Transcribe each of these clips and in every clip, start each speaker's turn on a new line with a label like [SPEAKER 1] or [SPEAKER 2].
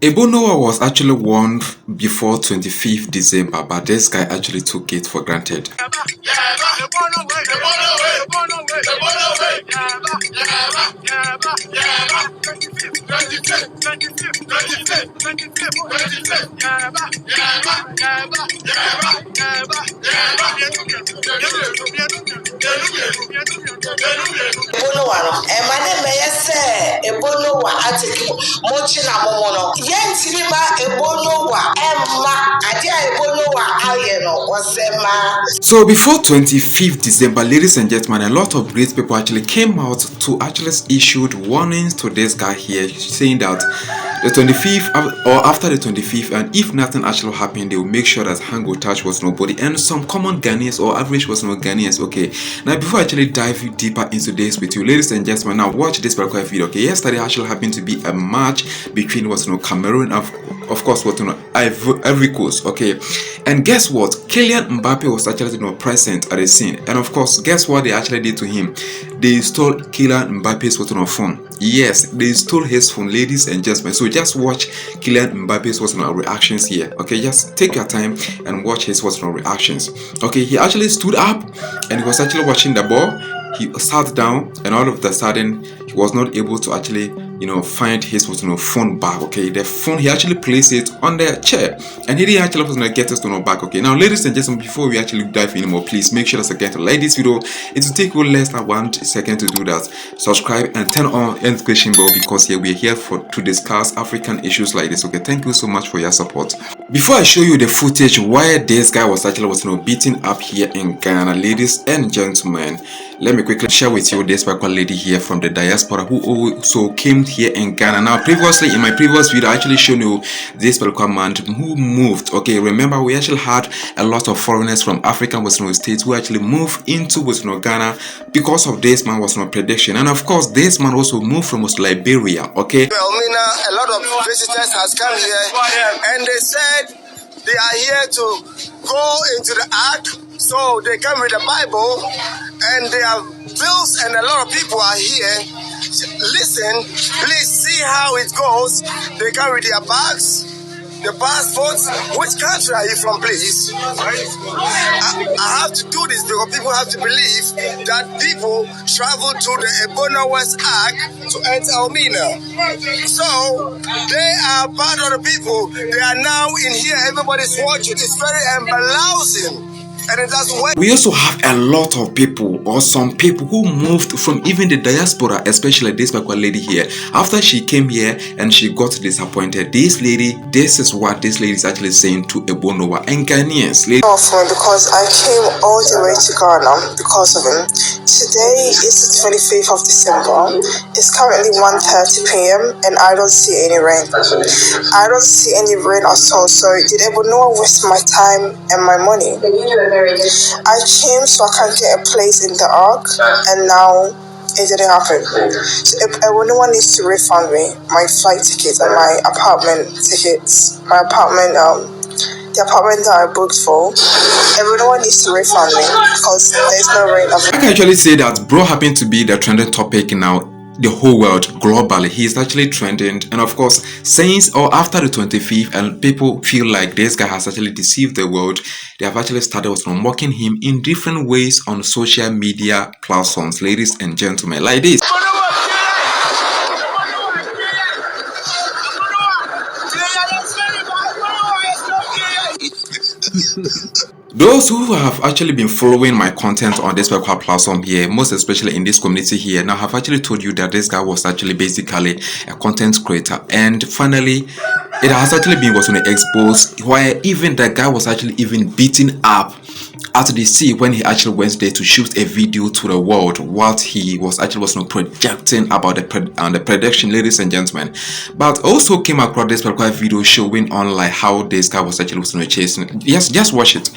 [SPEAKER 1] Ebo Noah was actually won before 25th December, but this guy actually took it for granted.
[SPEAKER 2] Ebo Noah, and my name is Ebo Noah. I take Mochina Momono. Yentimi ba Ebo Noah, Emma, Adia Ebo Noah, Ayeno, Osema.
[SPEAKER 1] So before 25th December, ladies and gentlemen, a lot of great people actually came out to actually issued warnings to this guy here, saying that the 25th or after the 25th, and if nothing actually happened, they will make sure that hand will touch was nobody, and some common Ghanaians or average was no Ghanaians. Okay, now before I actually dive deeper into this with you, ladies and gentlemen, now watch this particular video. Okay, yesterday actually happened to be a match between what's Cameroon and of course what Ivory Coast. Okay, and guess what? Kylian Mbappé was actually present at the scene, and of course, guess what they actually did to him? They stole Kylian Mbappe's phone. Yes, they stole his phone, ladies and gentlemen. So just watch Kylian Mbappe's reactions here. Okay, just take your time and watch his reactions. Okay, he actually stood up and he was actually watching the ball. He sat down, and all of a sudden he was not able to actually find his phone back. Okay, the phone, he actually placed it on the chair and he didn't actually get his phone back. Okay, now ladies and gentlemen, before we actually dive in more, please make sure to like this video. It will take you less than 1 second to do that. Subscribe and turn on the notification bell, because here we're here to discuss African issues like this. Okay, thank you so much for your support. Before I show you the footage where this guy was actually beaten up here in Ghana, ladies and gentlemen, let me quickly share with you this particular lady here from the diaspora who also came here in Ghana. Now previously in my previous video I actually showed you this particular man who moved. Okay, remember we actually had a lot of foreigners from African states who actually moved into Ghana because of this man prediction, and of course this man also moved from Liberia. Okay,
[SPEAKER 2] Elmina, a lot of visitors has come here and they said they are here to go into the ark. So they come with the Bible and they have bills, and a lot of people are here. Listen, please see how it goes. They come with their bags, the passports. Which country are you from, please? I have to do this because people have to believe that people travel to the Ebo Noah's Ark to enter Elmina. So they are part of the people. They are now in here. Everybody's watching. It's very embarrassing.
[SPEAKER 1] We also have a lot of people, or some people, who moved from even the diaspora, especially this particular lady here. After she came here and she got disappointed, this is what this lady is actually saying to Ebo Noah and Ghanaians.
[SPEAKER 2] Because I came all the way to Ghana because of him. Today is the 25th of December. It's currently 1:30 p.m. and I don't see any rain. I don't see any rain at all. So did Ebo Noah waste my time and my money? I came so I can get a place in the ark, and now it didn't happen. So if anyone needs to refund me my flight tickets and my apartment tickets, the apartment that I booked for, everyone needs to refund me because there's no rain.
[SPEAKER 1] I can actually say that bro happened to be the trending topic now. The whole world globally, he is actually trending, and of course since or after the 25th, and people feel like this guy has actually deceived the world, they have actually started mocking him in different ways on social media platforms, ladies and gentlemen, like this. Those who have actually been following my content on this particular platform here, most especially in this community here, now have actually told you that this guy was actually basically a content creator, and finally it has actually been exposed where even the guy was actually even beaten up at the sea when he actually went there to shoot a video to the world what he was actually projecting about the prediction, ladies and gentlemen. But also came across this particular video showing online how this guy was actually chasing. Yes, just watch it.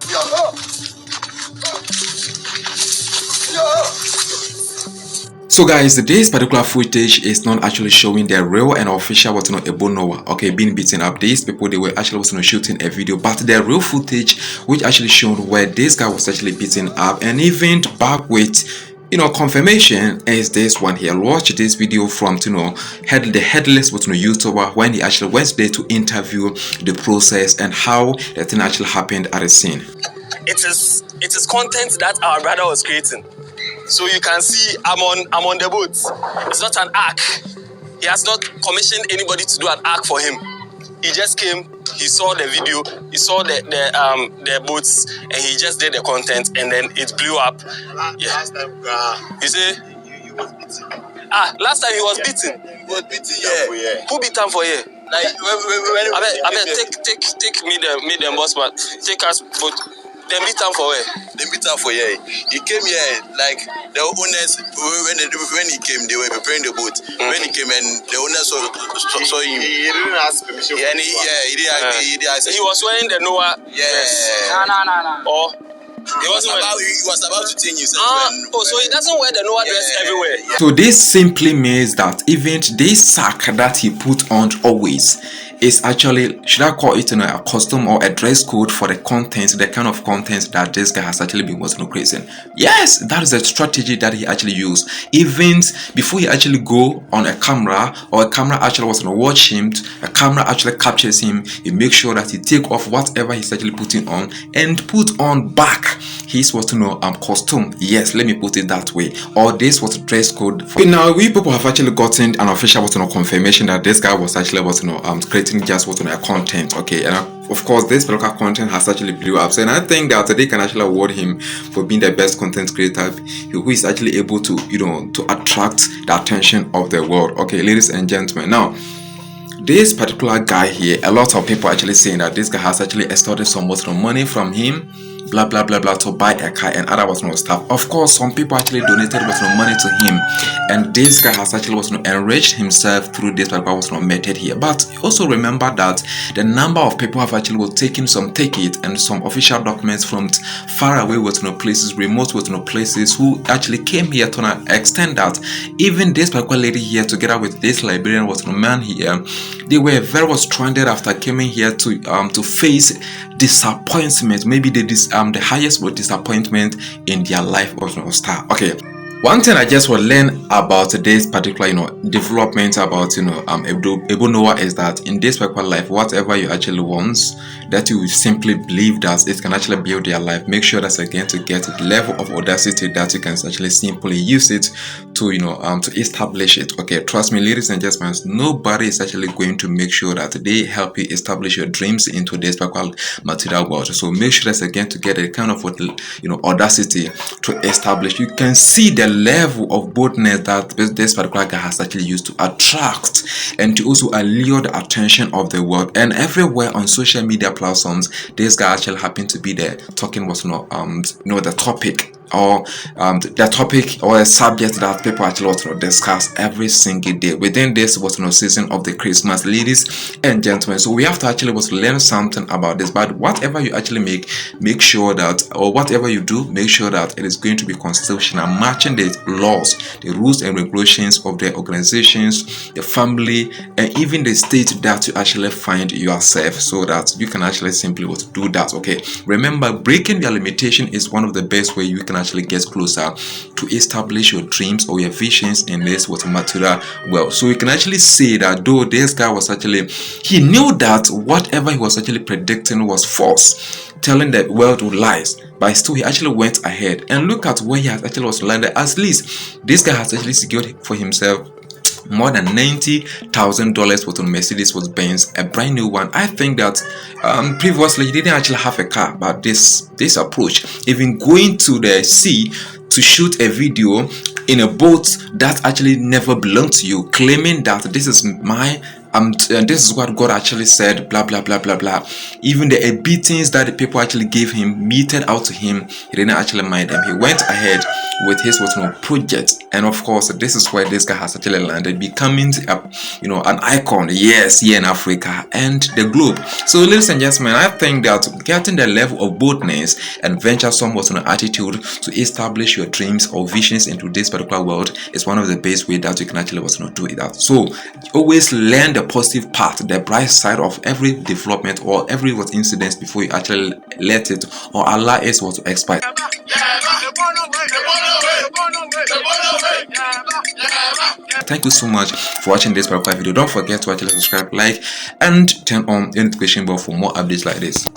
[SPEAKER 1] So guys, this particular footage is not actually showing the real and official Ebo Noah, okay, being beaten up. These people, they were actually shooting a video, but the real footage which actually showed where this guy was actually beaten up and even back with confirmation is this one here. Watch this video from the headless YouTuber when he actually went there to interview the process and how the thing actually happened at the scene.
[SPEAKER 3] It is content that our brother was creating. So you can see I'm on the boat. It's not an arc. He has not commissioned anybody to do an arc for him. He just came, he saw the video, he saw the boats, and he just did the content, and then it blew up.
[SPEAKER 2] Last time,
[SPEAKER 3] you say?
[SPEAKER 2] he was beaten.
[SPEAKER 3] Last time he was beaten.
[SPEAKER 2] He was beaten, yeah.
[SPEAKER 3] Who beat him for here?
[SPEAKER 2] Like
[SPEAKER 3] I take me the boss man. Take us for. They beat him for where?
[SPEAKER 2] They beat him for here. He came here like the owners when he came they were preparing the boat. When he came and the owners saw him. He didn't ask permission.
[SPEAKER 3] Yeah, he didn't ask. He was wearing the Noah.
[SPEAKER 2] Yes.
[SPEAKER 3] No. Or
[SPEAKER 2] he was about to change himself.
[SPEAKER 3] So he doesn't wear the Noah dress everywhere.
[SPEAKER 1] Yeah. So this simply means that even this sack that he put on always is actually, should I call it a custom or a dress code for the content, the kind of content that this guy has actually been creating. Yes, that is a strategy that he actually used. Even before he actually go on a camera or a camera actually was going to watch him, a camera actually captures him, he makes sure that he take off whatever he's actually putting on and put on back his costume. Yes, let me put it that way. Or this was a dress code. Now we people have actually gotten an official confirmation that this guy was actually creating just a content. Okay, and of course this local content has actually blew up. So and I think that they can actually award him for being the best content creator who is actually able to to attract the attention of the world. Okay, ladies and gentlemen, now this particular guy here, a lot of people actually saying that this guy has actually extorted some money from him, blah blah blah blah, to buy a car and other stuff. Of course, some people actually donated money to him, and this guy has actually enriched himself through this particular method here. But also remember that the number of people have actually taken some tickets and some official documents from far away places, remote places, who actually came here to an extent that even this particular lady here together with this Liberian man here, they were very stranded after coming here to face disappointment, maybe the highest disappointment in their life of star. Okay, one thing I just will learn about this particular development about Ebo Noah is that in this particular life, whatever you actually want, that you simply believe that it can actually build your life, make sure that again to get the level of audacity that you can actually simply use it to to establish it. Okay, trust me, ladies and gentlemen, nobody is actually going to make sure that they help you establish your dreams into this particular material world. So make sure that again to get a kind of audacity to establish. You can see the level of boldness that this particular guy has actually used to attract and to also allure the attention of the world. And everywhere on social media platforms, this guy actually happened to be there talking the topic or the topic or a subject that people actually discuss every single day within this season of the Christmas, ladies and gentlemen. So we have to actually learn something about this. But whatever you actually make sure that, or whatever you do, make sure that it is going to be constitutional, matching the laws, the rules and regulations of the organizations, the family, and even the state that you actually find yourself, so that you can actually simply do that. Okay, remember, breaking your limitation is one of the best way you can actually get closer to establish your dreams or your visions in this material world. So you can actually say that though this guy was actually, he knew that whatever he was actually predicting was false, telling the world lies, but still he actually went ahead and look at where he has actually landed. At least this guy has actually secured for himself more than $90,000 worth of Mercedes Benz, a brand new one. I think that previously he didn't actually have a car, but this approach, even going to the sea to shoot a video in a boat that actually never belonged to you, claiming that this is my and this is what God actually said, blah blah blah blah blah. Even the beatings that the people actually gave him, meted out to him, he didn't actually mind them. He went ahead with his project, and of course this is where this guy has actually landed, becoming an icon, yes, here in Africa and the globe. So ladies and gentlemen, I think that getting the level of boldness and venturesome attitude to establish your dreams or visions into this particular world is one of the best ways that you can actually do it. So always learn the positive part, the bright side of every development or every incident before you actually let it or allow it to expire. Thank you so much for watching this particular video. Don't forget to actually subscribe, like, and turn on the notification bell for more updates like this.